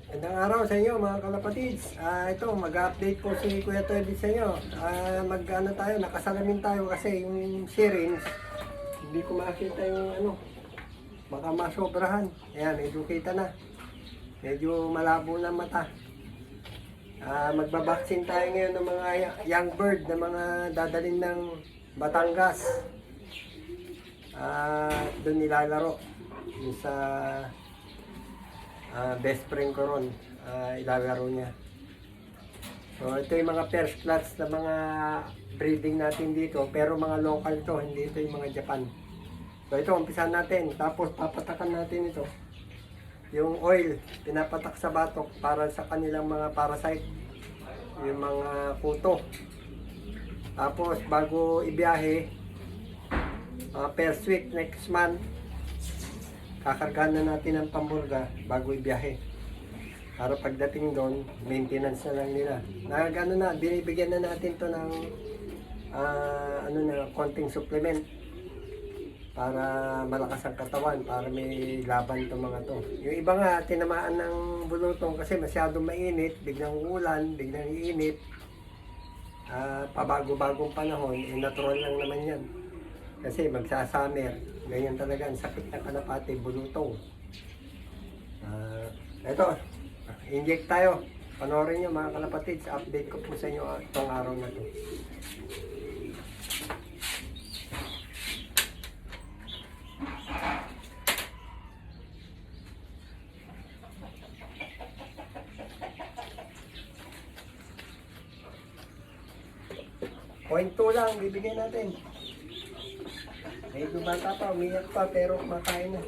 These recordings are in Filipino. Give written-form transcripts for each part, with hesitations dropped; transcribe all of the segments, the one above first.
Magandang araw sa inyo mga kalapatids. Ito, mag-update po si Kuya Toby sa inyo. Mag-ano tayo, nakasalamin tayo kasi yung syringe, hindi ko makita yung ano, baka masobrahan. Ayan, medyo kita na. Medyo malabo na mata. Magbabaksin tayo ngayon ng mga young bird na mga dadalhin ng Batangas. Doon nilalaro. Yung sa best friend ko ron, ilalaro niya. So ito yung mga first class na mga breeding natin dito, pero mga local to, hindi ito yung mga Japan. So ito, umpisahan natin, tapos papatakan natin ito. Yung oil, pinapatak sa batok para sa kanilang mga parasite, yung mga kuto. Tapos bago ibiyahe, first week next month, kakargahan na natin ng pamburga bago ibiyahe. Para pagdating doon, maintenance na lang nila. Binibigyan na natin to ng konting supplement para malakas ang katawan, para may laban itong mga to. Yung iba nga, tinamaan ng bulutong kasi masyadong mainit, biglang ulan, biglang iinit. Pabago-bagong panahon, natural lang naman yan. Kasi magsa-summer, ganyan talaga ang sakit ng kalapate, bulutong. Ito, inject tayo. Panoorin nyo mga kalapatids, update ko po sa inyo itong araw na to. Point 2 lang, bibigyan natin. Medyo bata pa, umiyak pa, pero kumakain na.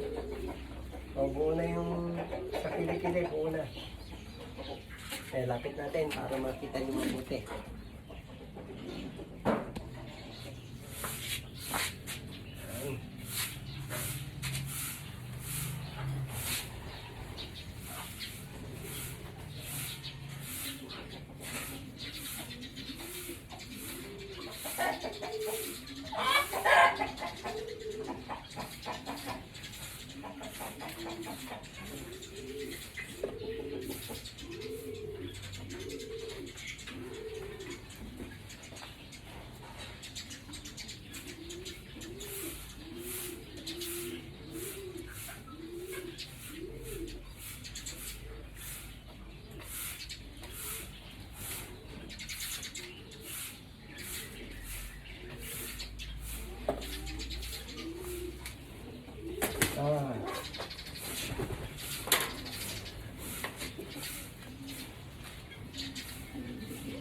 O, buo na yung sa kilikili, buo na. Lapit natin para makita nyo mabuti.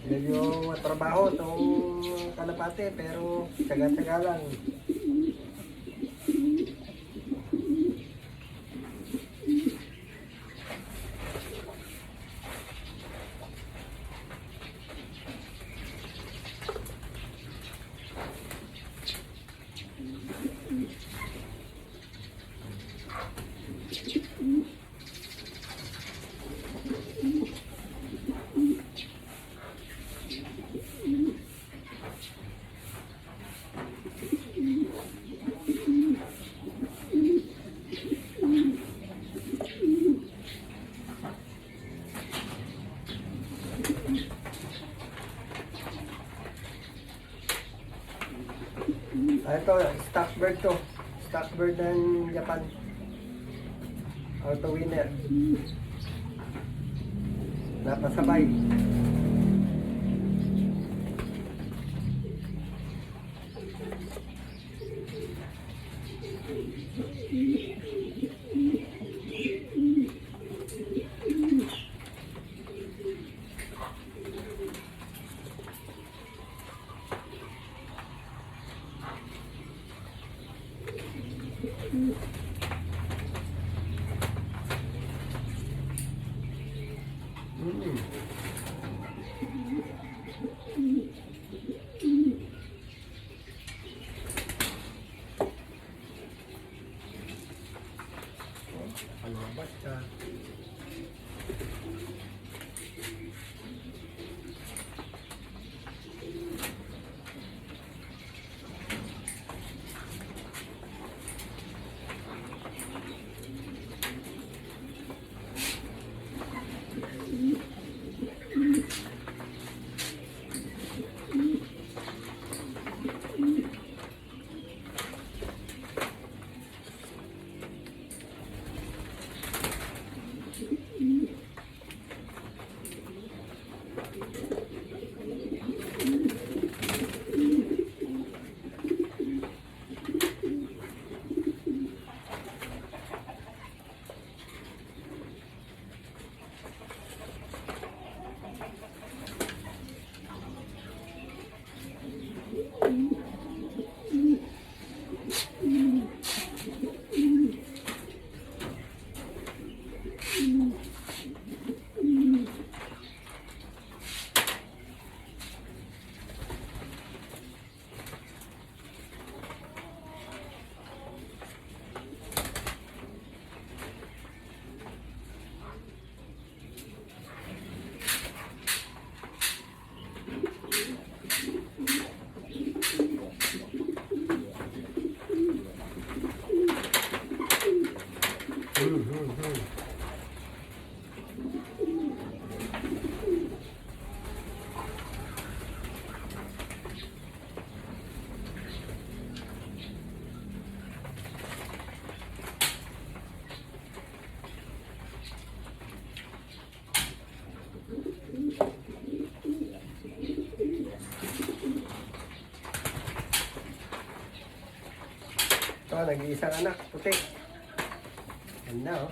Medyo trabaho itong kalapate, pero tsaga-tsaga lang. Ito, stock bird to. Stock bird ng Japan. Auto winner. Napasabay. Basta. Ito, nag-iisang anak, puti. Ganda, oh.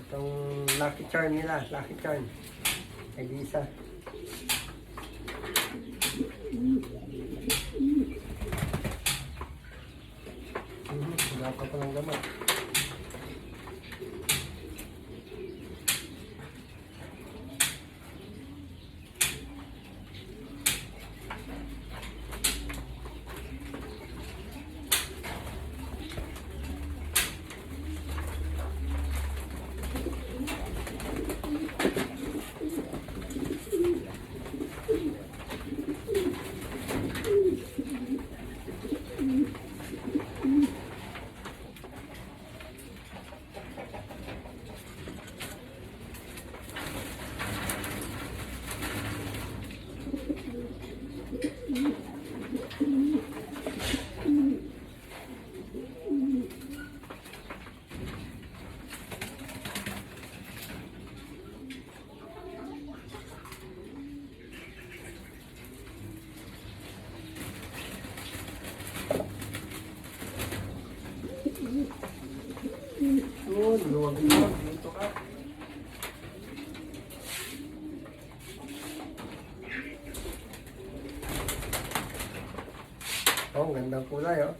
Itong lucky charm nila, lucky charm. Nag-iisa. Wala pa palang gamot. Yun, luwag-luwag. Dito ka. Oh, ang gandang kulay, oh.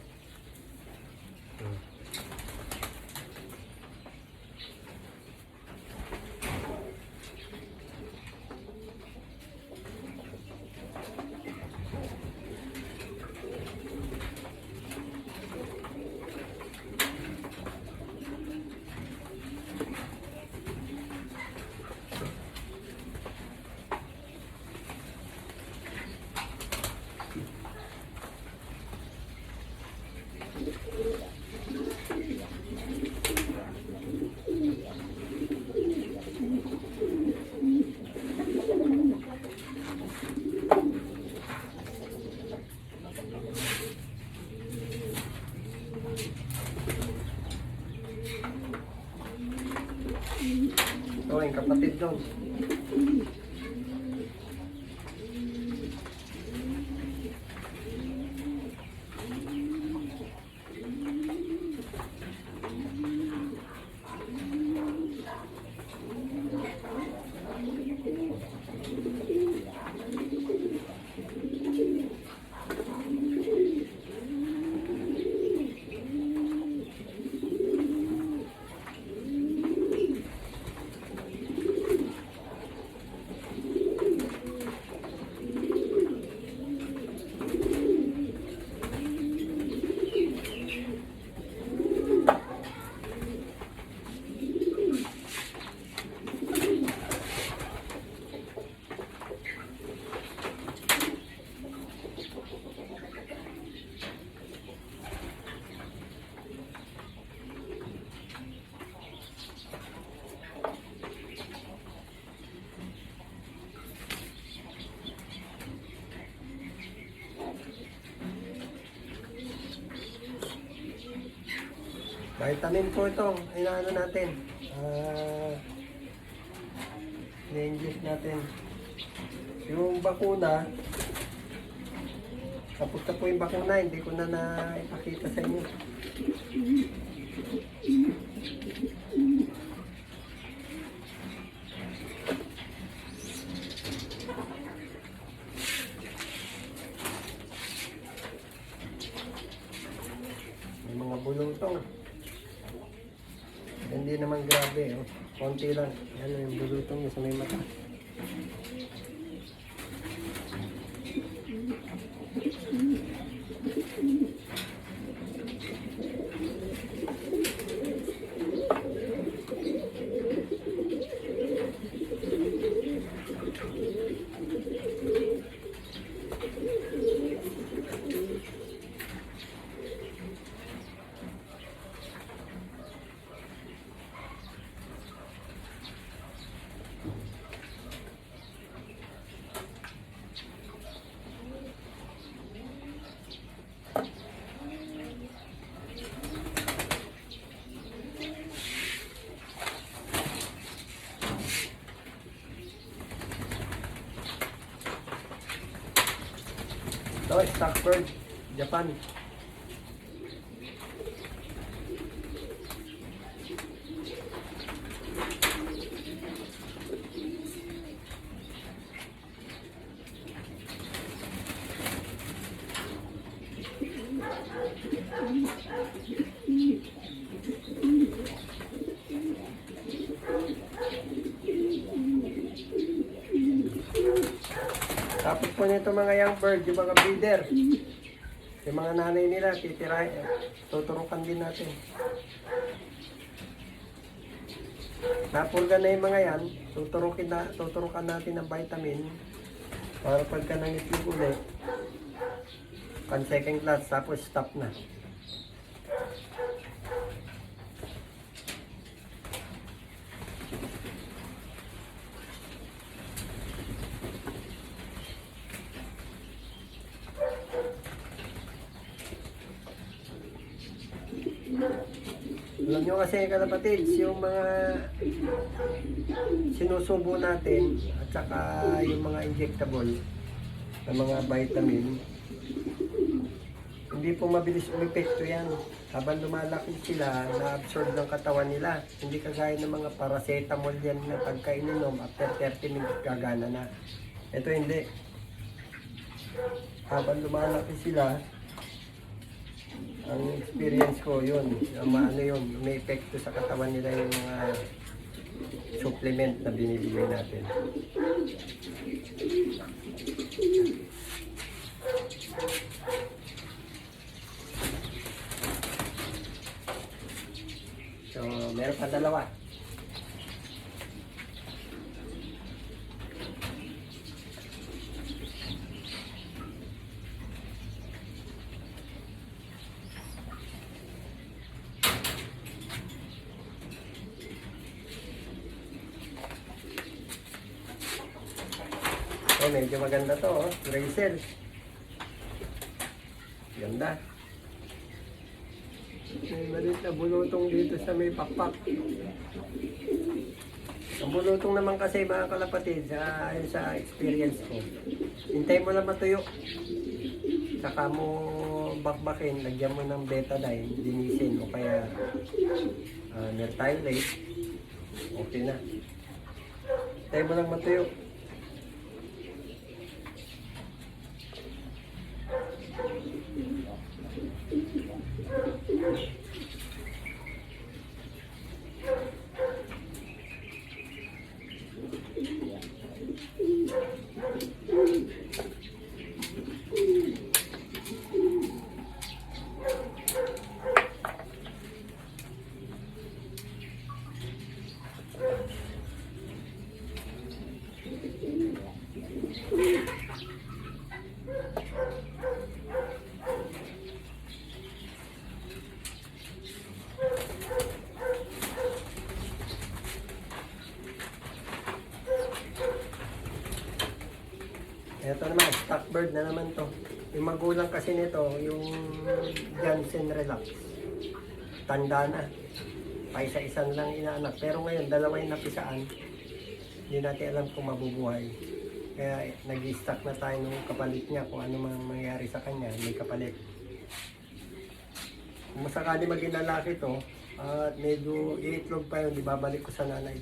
Ito, yung kapatid doon. Vitamin po ito, inaano natin. I-inject natin. Yung bakuna, tapos na po yung bakuna, hindi ko na ipakita sa inyo. May mga bulong to. Hindi naman naman grabe. Oh. Konti lang. Yan yung bulutong niya sa may mata. Ito, Stockbird, Japan. Tapos po nito mga young bird, yung mga breeder. Yung mga nanay nila, titirahin, tuturukan din natin. Napurga na yung mga yan, tuturukan natin ng vitamin para pagka nangitlog ulit, pan second class, tapos stop na. Alam nyo kasi kalapatids, yung mga sinusubo natin at saka yung mga injectable na mga vitamin, hindi po mabilis umepekto yan. Habang lumalaki sila, na-absorb ng katawan nila. Hindi kagaya ng mga paracetamol yan na pagka ininom, after 30 minutes gagana na. Ito hindi. Habang lumalaki sila, ang experience ko yun, may epekto sa katawan nila yung mga supplement na binibigay natin. So, meron pa dalawa. Oh, medyo maganda to, oh. Gracel. Ganda. May maliit na bulutong dito sa may pakpak. Ang bulutong naman kasi mga kalapatid, sa experience ko, hintay mo lang matuyo. Saka mo bakbakin, lagyan mo ng betadine, linisin o kaya nertylate. Okay na. Hintay mo lang matuyo. Ito naman, Stockbird na naman to. Yung magulang kasi nito, yung Janssen Relax. Tanda na. Paisa-isan lang inaanak. Pero ngayon, dalawa yung napisaan. Hindi natin alam kung mabubuhay. Kaya nag-stock na tayo ng kapalit niya kung ano mang mangyari sa kanya. May kapalit. Kung masakali maging lalaki to, at medyo iitlog pa yun, di babalik ko sa nanay.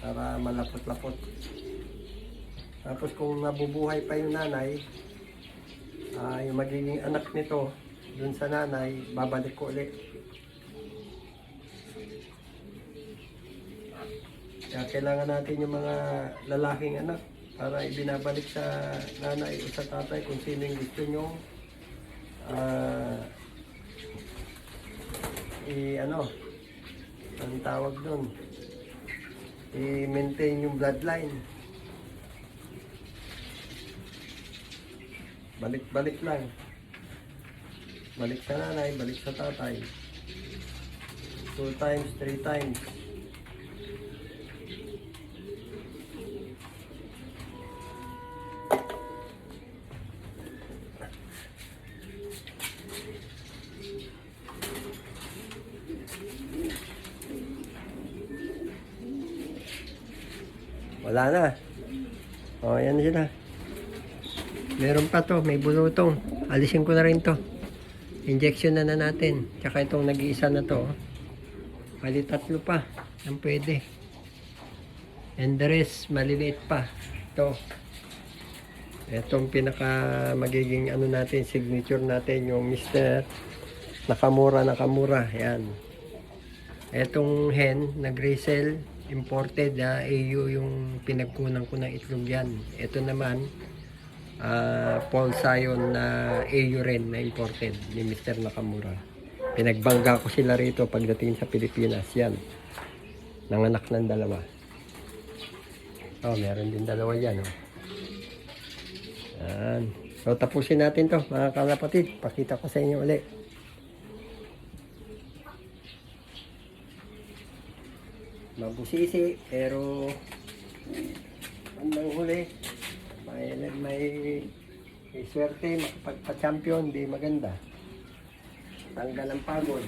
Para malapot-lapot. Tapos kung nabubuhay pa yung nanay, yung magiging anak nito, dun sa nanay, babalik ko ulit. Kaya kailangan natin yung mga lalaking anak para ibinabalik sa nanay o sa tatay kung sino yung gusto nyo ang tawag doon, i-maintain yung bloodline. Balik-balik lang. Balik sa nanay, balik sa tatay. 2 times, 3 times. Wala na. O, yan sila. Meron pa to, may bulutong. Alisin ko na rin to. Injection na natin. Tsaka itong nag-iisa na to. Bali 3 pa. Yan pwede. And the rest, maliliit pa. Ito. Itong pinaka magiging ano natin, signature natin, yung Mr. Nakamura. Yan. Itong hen, nag-resell, imported, AU yung pinagkunan ko ng itlog yan. Ito naman, Paul Sayon na AU rin na imported ni Mr. Nakamura. Pinagbangga ko sila rito pagdating sa Pilipinas. Yan. Nanganak ng 2. Meron din 2 yan. Yan. So, tapusin natin to mga kalapatid. Pakita ko sa inyo ulit. Mabusisi, pero hanggang huli may swerte makapagpa-champion, di maganda. Tanggal ang pagod.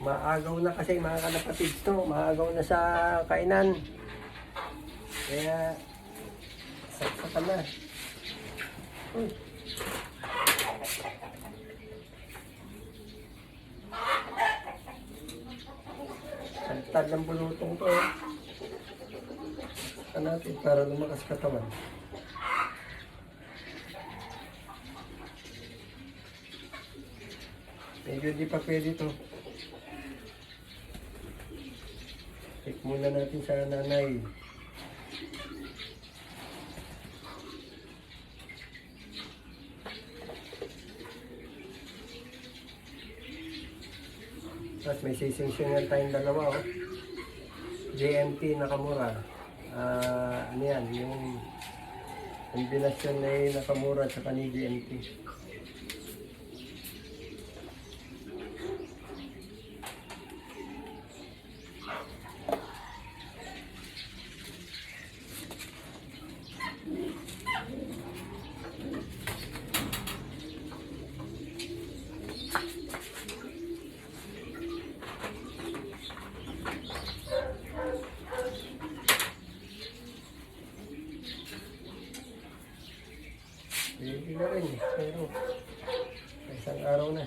Maagaw na kasi mga kalapatid to, maagaw na sa kainan. Kaya saksakan na. Sagtad ng bulutong to. Saksakan natin para lumakas katawan. Medyo di pa pwede to. Check muna natin sa nanay. Tapos may sising-singan tayong 2, JMT Nakamura. Ano yan, yung kombinasyon na Nakamura at saka ni JMT. Hindi na rin, pero isang araw na.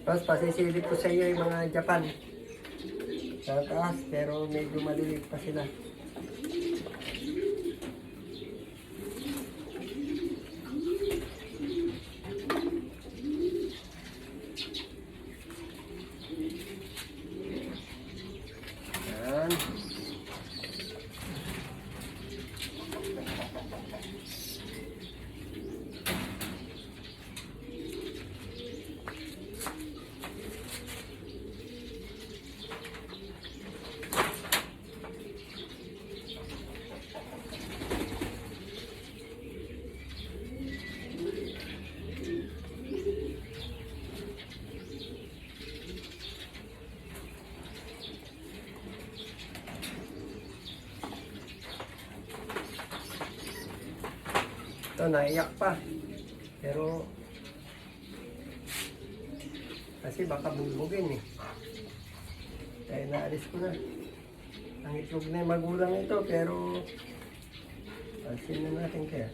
Tapos pasisilip ko sa iyo yung mga Japan. Sa taas, pero medyo maliliit pa sila. Ito, naiyak pa. Pero Kasi baka bulbugin eh. Kaya naalis ko na. Ang itlog na yung magulang ito, pero alsin na natin kaya.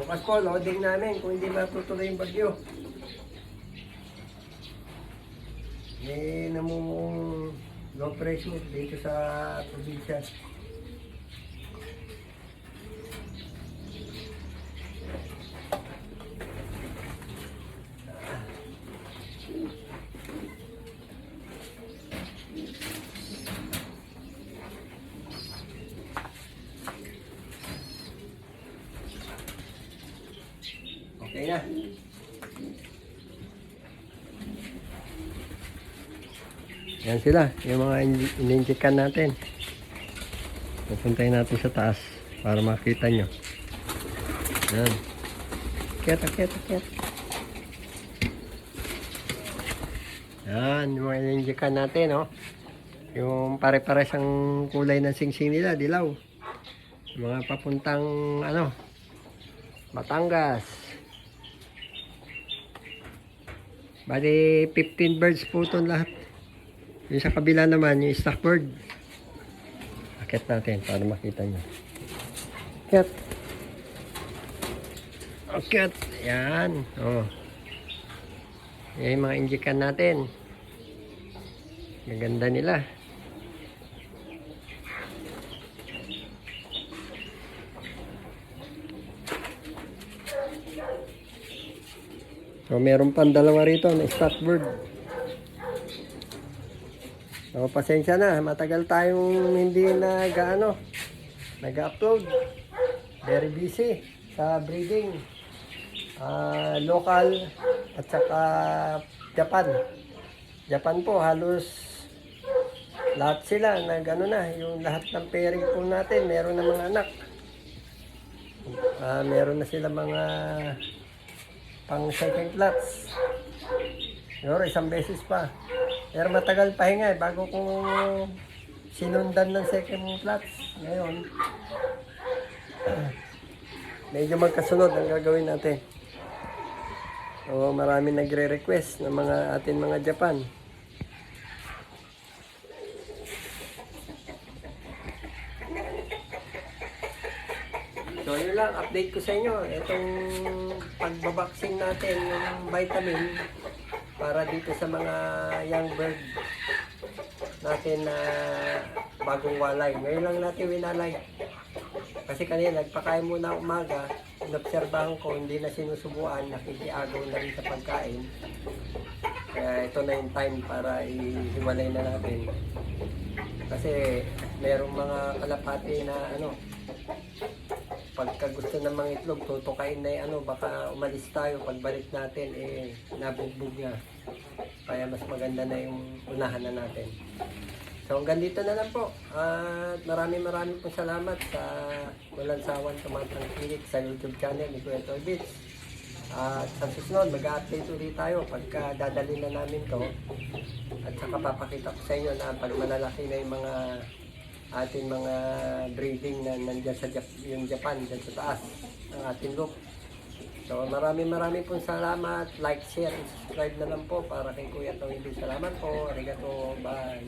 Bukas po, loading namin kung hindi matutuloy yung bagyo. May namumong low pressure dito sa probinsya. Okay na. Yan sila, yung mga ininjikan natin. Pupuntahin natin sa taas para makita nyo. Yan. Akyat. Yan, yung mga ininjikan natin, oh. Yung pare-pares ang kulay ng singsing nila, dilaw. Yung mga papuntang, Batangas. Bali, 15 birds po ito lahat. Yung sa kabila naman, yung stock bird. Akit natin para makita nyo. Akit. Akit. Yan. Oh. Yan yung mga injikan natin. Maganda nila. So, meron pang dalawa rito na stock bird. So, pasensya na, matagal tayong hindi nag-upload. Very busy sa breeding. Local at saka Japan. Japan po, halos lahat sila yung lahat ng pairing po natin, meron na mga anak. Meron na sila mga pang second plots. Siguro isang beses pa. Pero matagal pahinga bago ko sinundan ng second plots. Ngayon, medyo magkasunod ang gagawin natin. So, marami nagre-request ng mga Japan. So, yun lang, update ko sa inyo. Itong pagbabaksing natin ng vitamin para dito sa mga young bird natin na bagong walay. Ngayon lang natin winalay. Kasi kanina, nagpakain muna umaga, inobserbahan ko, hindi na sinusubuan, nakikiagaw na rin sa pagkain. Kaya ito na yung time para ihiwalay na natin. Kasi merong mga kalapati na pagka gusto ng mga itlog, tutukain na baka umalis tayo, pagbalik natin, nabugbog na. Kaya mas maganda na yung unahan na natin. So hanggang dito na lang po. At maraming pong salamat sa walang sawang tumatangkilik sa YouTube channel ni Kuya Toy Bits. At sa susunod, mag-update ulit tayo pagka dadali na namin to. At saka papakita ko sa inyo na pag malalaki na yung mga ating mga breeding na nandiyan sa yung Japan, dyan sa taas ng ating loop. So maraming pong salamat. Like, share, and subscribe na lang po para kay Kuya Toy Bits. Salamat po. Arigato. Bye.